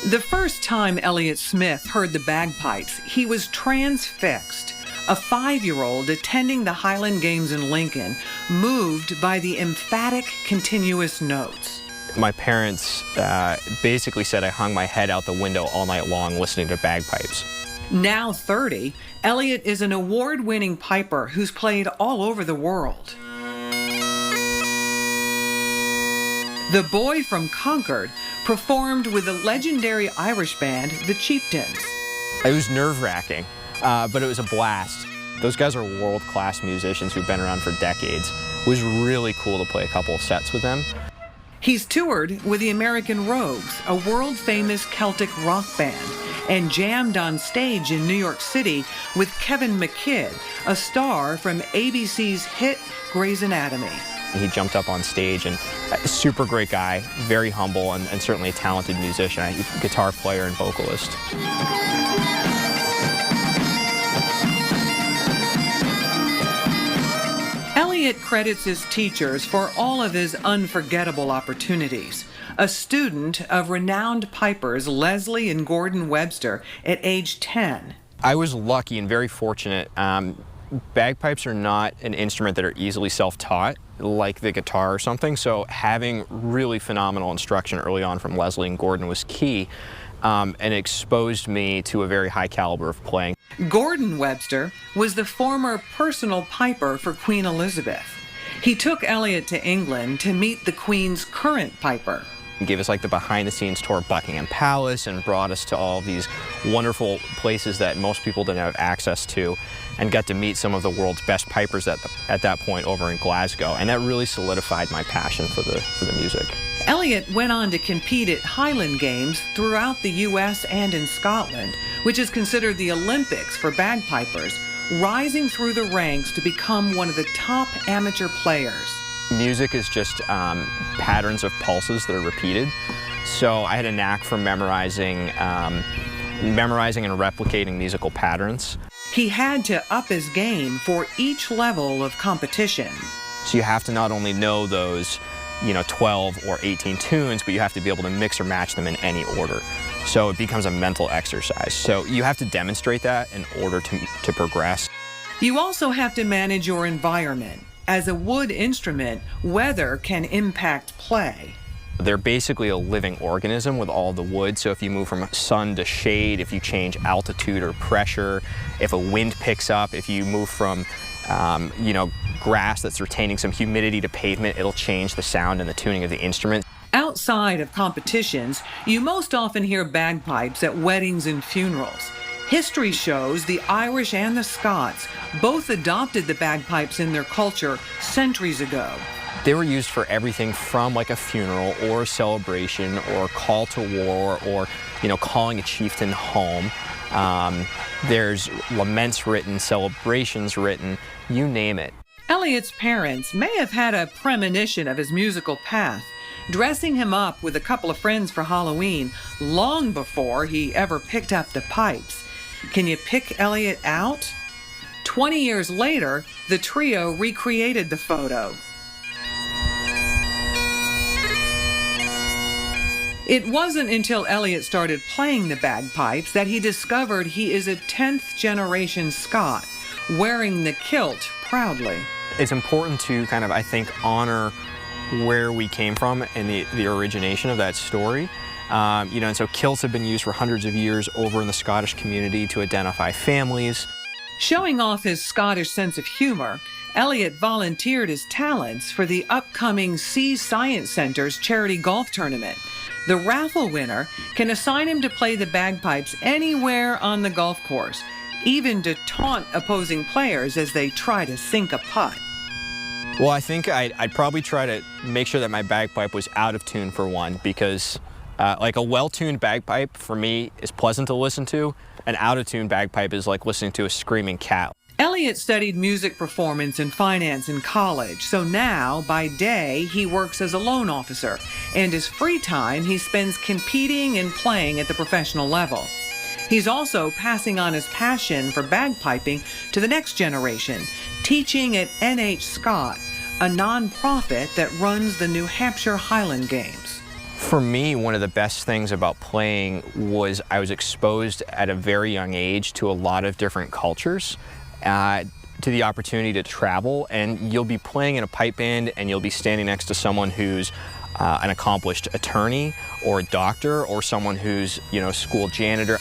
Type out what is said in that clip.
The first time Elliott Smith heard the bagpipes, he was transfixed. A 5-year-old attending the Highland Games in Lincoln, moved by the emphatic continuous notes. My parents basically said I hung my head out the window all night long listening to bagpipes. Now 30, Elliott is an award-winning piper who's played all over the world. The boy from Concord performed with the legendary Irish band, the Chieftains. It was nerve-wracking, but it was a blast. Those guys are world-class musicians who've been around for decades. It was really cool to play a couple of sets with them. He's toured with the American Rogues, a world-famous Celtic rock band, and jammed on stage in New York City with Kevin McKidd, a star from ABC's hit Grey's Anatomy. He jumped up on stage, and a super great guy, very humble, and certainly a talented musician, a guitar player and vocalist. Elliott credits his teachers for all of his unforgettable opportunities. A student of renowned pipers Leslie and Gordon Webster at age 10. I was lucky and very fortunate. Bagpipes are not an instrument that are easily self-taught, like the guitar or something, so having really phenomenal instruction early on from Leslie and Gordon was key, and it exposed me to a very high caliber of playing. Gordon Webster was the former personal piper for Queen Elizabeth. He took Elliott to England to meet the Queen's current piper. He gave us like the behind-the-scenes tour of Buckingham Palace and brought us to all these wonderful places that most people didn't have access to, and got to meet some of the world's best pipers at that point over in Glasgow, and that really solidified my passion for the music. Elliott went on to compete at Highland Games throughout the U.S. and in Scotland, which is considered the Olympics for bagpipers, rising through the ranks to become one of the top amateur players. Music is just patterns of pulses that are repeated. So I had a knack for memorizing and replicating musical patterns. He had to up his game for each level of competition. So you have to not only know those, 12 or 18 tunes, but you have to be able to mix or match them in any order. So it becomes a mental exercise. So you have to demonstrate that in order to progress. You also have to manage your environment. As a wood instrument, weather can impact play. They're basically a living organism with all the wood, so if you move from sun to shade, if you change altitude or pressure, if a wind picks up, if you move from grass that's retaining some humidity to pavement, it'll change the sound and the tuning of the instrument. Outside of competitions, you most often hear bagpipes at weddings and funerals. History shows the Irish and the Scots both adopted the bagpipes in their culture centuries ago. They were used for everything from like a funeral or a celebration or call to war or, calling a chieftain home. There's laments written, celebrations written, you name it. Elliott's parents may have had a premonition of his musical path, dressing him up with a couple of friends for Halloween long before he ever picked up the pipes. Can you pick Elliott out? 20 years later, the trio recreated the photo. It wasn't until Elliott started playing the bagpipes that he discovered he is a 10th generation Scot, wearing the kilt proudly. It's important to I think, honor where we came from and the origination of that story. And so kilts have been used for hundreds of years over in the Scottish community to identify families. Showing off his Scottish sense of humor, Elliott volunteered his talents for the upcoming Sea Science Center's charity golf tournament. The raffle winner can assign him to play the bagpipes anywhere on the golf course, even to taunt opposing players as they try to sink a putt. Well, I think I'd probably try to make sure that my bagpipe was out of tune for one, because like a well-tuned bagpipe for me is pleasant to listen to. An out-of-tune bagpipe is like listening to a screaming cat. Elliott studied music performance and finance in college, so now, by day, he works as a loan officer, and his free time he spends competing and playing at the professional level. He's also passing on his passion for bagpiping to the next generation, teaching at NH Scott, a non-profit that runs the New Hampshire Highland Games. For me, one of the best things about playing was I was exposed at a very young age to a lot of different cultures, to the opportunity to travel, and you'll be playing in a pipe band and you'll be standing next to someone who's an accomplished attorney or a doctor or someone who's, school janitor.